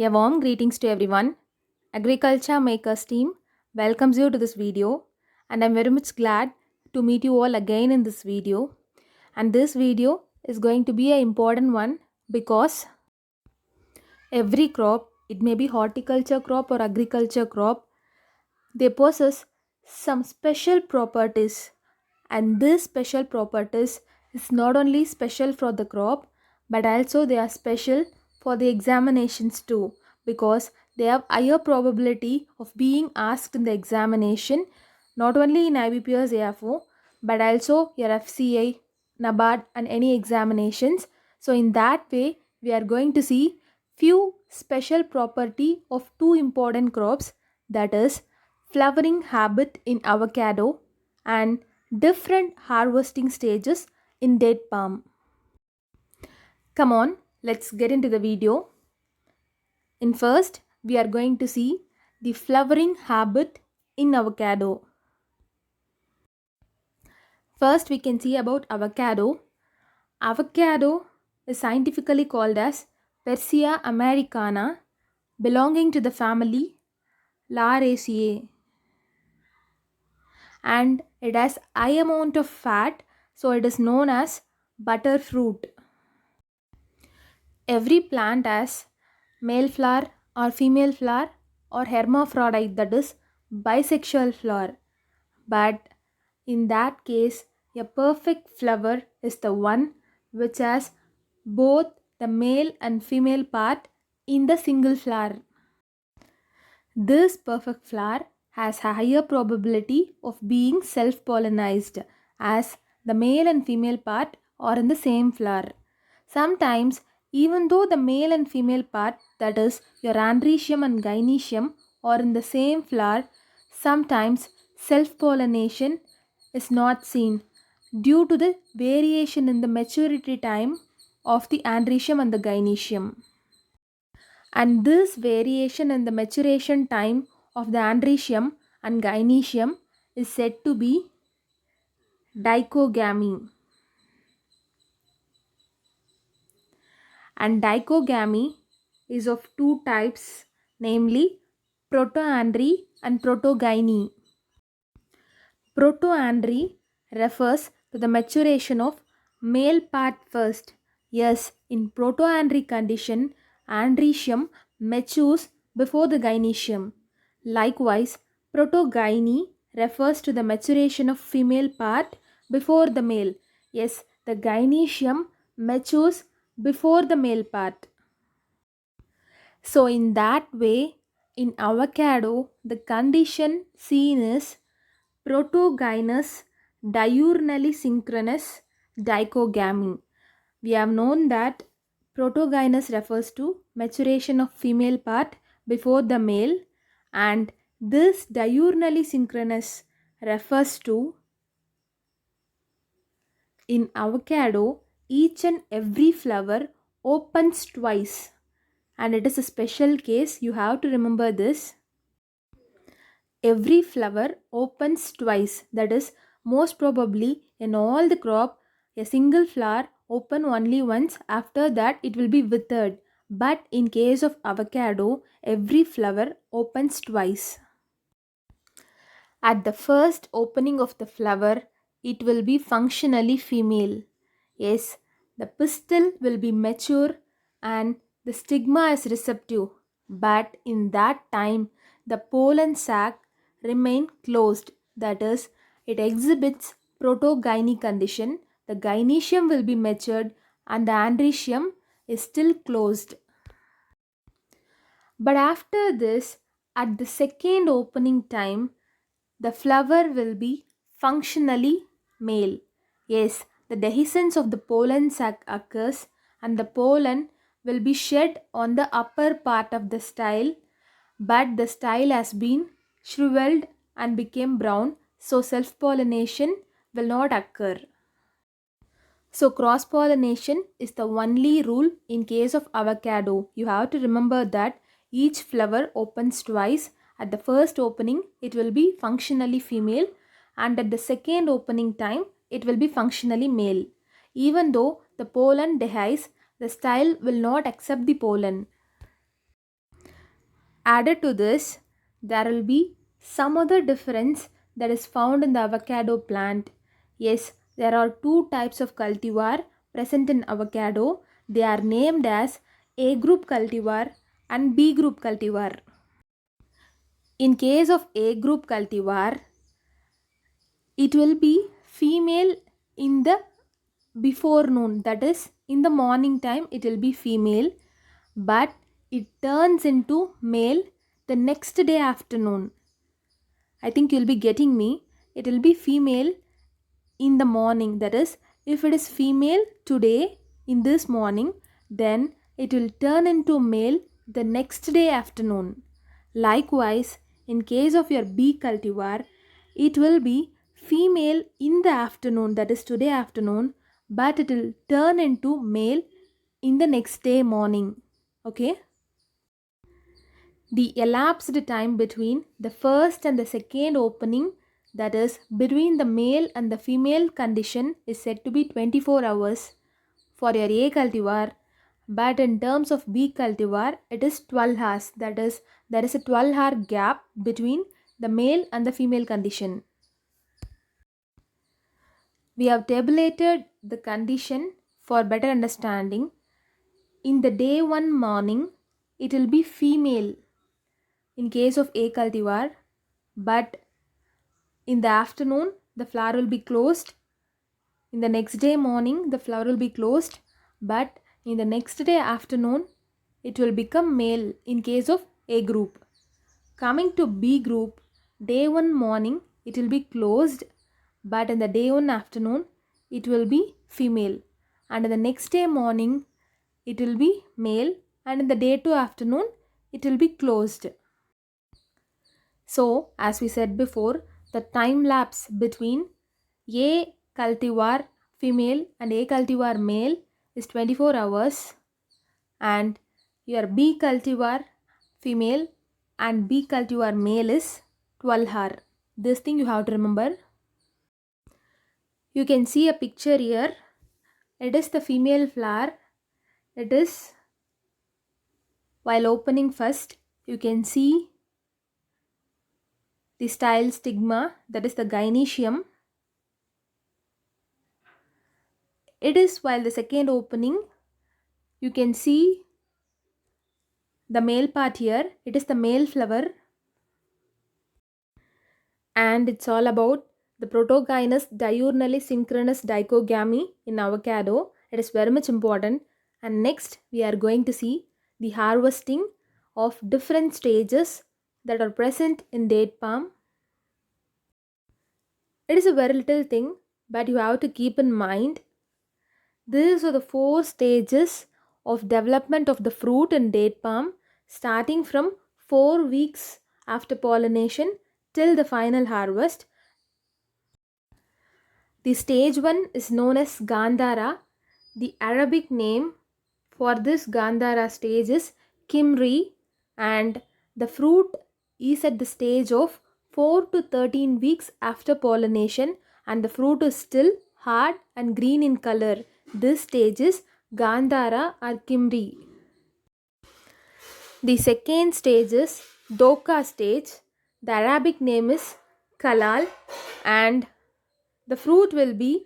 A warm greetings to everyone. Agriculture Makers team welcomes you to this video, and I'm very much glad to meet you all again in this video. And this video is going to be an important one because every crop, it may be horticulture crop or agriculture crop, they possess some special properties, and these special properties is not only special for the crop but also they are special for the examinations too, because they have higher probability of being asked in the examination, not only in IBPS AFO but also your FCA, NABARD and any examinations. So in that way we are going to see few special property of two important crops, that is flowering habit in avocado and different harvesting stages in date palm. Come on, let's get into the video. In first, we are going to see the flowering habit in avocado. First, we can see about avocado. Avocado is scientifically called as Persea americana, belonging to the family Laraceae, and it has high amount of fat, so it is known as butter fruit. Every plant has male flower or female flower or hermaphrodite, that is bisexual flower, but in that case a perfect flower is the one which has both the male and female part in the single flower. This perfect flower has a higher probability of being self-pollinized as the male and female part are in the same flower. Sometimes, even though the male and female part, that is your andrecium and gynoecium, are in the same flower, sometimes self-pollination is not seen due to the variation in the maturity time of the andrecium and the gynoecium. And this variation in the maturation time of the andrecium and gynoecium is said to be dichogamy. And dichogamy is of two types, namely protoandry and protogyny. Protoandry refers to the maturation of male part first. Yes, in protoandry condition, andrecium matures before the gynoecium. Likewise, protogyny refers to the maturation of female part before the male. Yes, the gynoecium matures before the male part. So in that way, in avocado, the condition seen is protogynous diurnally synchronous dichogamy. We have known that protogynous refers to maturation of female part before the male, and this diurnally synchronous refers to in avocado each and every flower opens twice, and it is a special case, you have to remember this. Every flower opens twice, that is most probably in all the crop a single flower open only once, after that it will be withered, but in case of avocado every flower opens twice. At the first opening of the flower it will be functionally female. Yes, the pistil will be mature and the stigma is receptive, but in that time the pollen sac remain closed, that is it exhibits protogyny condition. The gynoecium will be matured and the andrecium is still closed. But after this, at the second opening time, the flower will be functionally male. Yes, the dehiscence of the pollen sac occurs and the pollen will be shed on the upper part of the style, but the style has been shriveled and became brown, so self-pollination will not occur. So cross-pollination is the only rule in case of avocado. You have to remember that each flower opens twice. At the first opening, it will be functionally female, and at the second opening time, it will be functionally male. Even though the pollen dehisces, the style will not accept the pollen. Added to this, there will be some other difference that is found in the avocado plant. Yes, there are two types of cultivar present in avocado. They are named as A group cultivar and B group cultivar. In case of A group cultivar, it will be female in the before noon, that is in the morning time it will be female, but it turns into male the next day afternoon. I think you'll be getting me. It will be female in the morning, that is if it is female today in this morning, then it will turn into male the next day afternoon. Likewise, in case of your B cultivar, it will be female in the afternoon, that is today afternoon, but it will turn into male in the next day morning. Okay. The elapsed time between the first and the second opening, that is between the male and the female condition, is said to be 24 hours for your A cultivar, but in terms of B cultivar it is 12 hours, that is there is a 12-hour gap between the male and the female condition. We have tabulated the condition for better understanding. In the day 1 morning, it will be female in case of A cultivar, but in the afternoon the flower will be closed. In the next day morning the flower will be closed, but in the next day afternoon it will become male in case of A group. Coming to B group, day 1 morning it will be closed, but in the day 1 afternoon it will be female, and in the next day morning it will be male, and in the day 2 afternoon it will be closed. So, as we said before, the time lapse between A cultivar female and A cultivar male is 24 hours, and your B cultivar female and B cultivar male is 12 hours. This thing you have to remember. You can see a picture here. It is the female flower. It is while opening first, you can see the style stigma, that is the gynoecium. It is while the second opening, you can see the male part here. It is the male flower, and it's all about the protogynous diurnally synchronous dichogamy in avocado. It is very much important. And next we are going to see the harvesting of different stages that are present in date palm. It is a very little thing, but you have to keep in mind these are the 4 stages of development of the fruit in date palm, starting from 4 weeks after pollination till the final harvest. The stage 1 is known as Gandhara. The Arabic name for this Gandhara stage is Kimri, and the fruit is at the stage of 4 to 13 weeks after pollination, and the fruit is still hard and green in color. This stage is Gandhara or Kimri. The second stage is Doka stage. The Arabic name is Kalal, and the fruit will be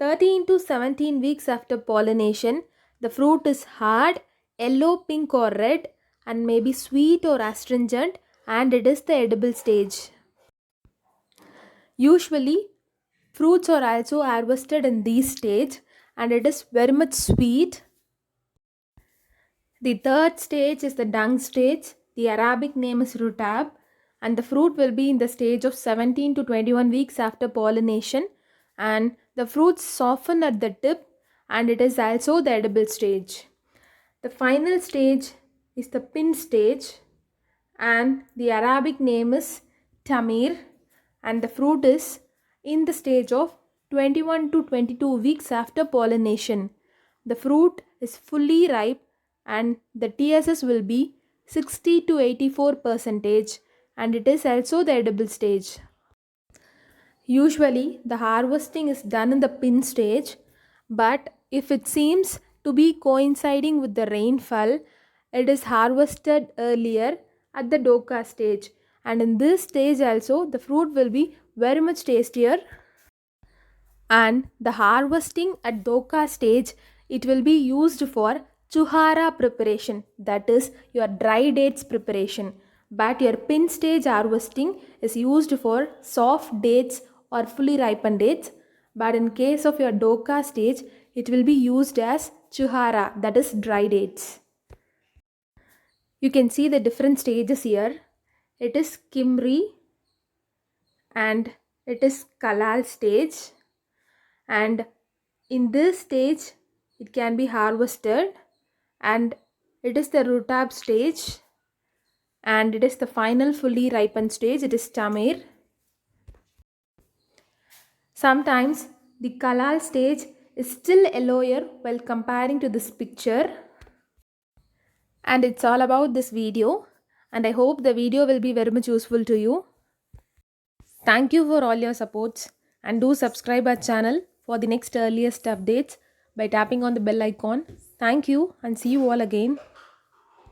13 to 17 weeks after pollination. The fruit is hard, yellow, pink or red, and may be sweet or astringent, and it is the edible stage. Usually, fruits are also harvested in this stage, and it is very much sweet. The third stage is the dung stage. The Arabic name is Rutab, and the fruit will be in the stage of 17 to 21 weeks after pollination, and the fruits soften at the tip, and it is also the edible stage. The final stage is the pin stage, and the Arabic name is Tamir, and the fruit is in the stage of 21 to 22 weeks after pollination. The fruit is fully ripe, and the TSS will be 60 to 84%, and it is also the edible stage. Usually the harvesting is done in the pin stage, but if it seems to be coinciding with the rainfall, it is harvested earlier, at the doka stage, and in this stage also the fruit will be very much tastier. And the harvesting at doka stage, it will be used for chuhara preparation, that is your dry dates preparation. But your pin stage harvesting is used for soft dates or fully ripened dates. But in case of your doka stage, it will be used as chuhara, that is dry dates. You can see the different stages here. It is Kimri and it is Kalal stage, and in this stage it can be harvested, and it is the Rutab stage, and it is the final fully ripened stage, it is Tamir. Sometimes the Kalal stage is still yellower while comparing to this picture. And it's all about this video, and I hope the video will be very much useful to you. Thank you for all your supports, and do subscribe our channel for the next earliest updates by tapping on the bell icon. Thank you and see you all again.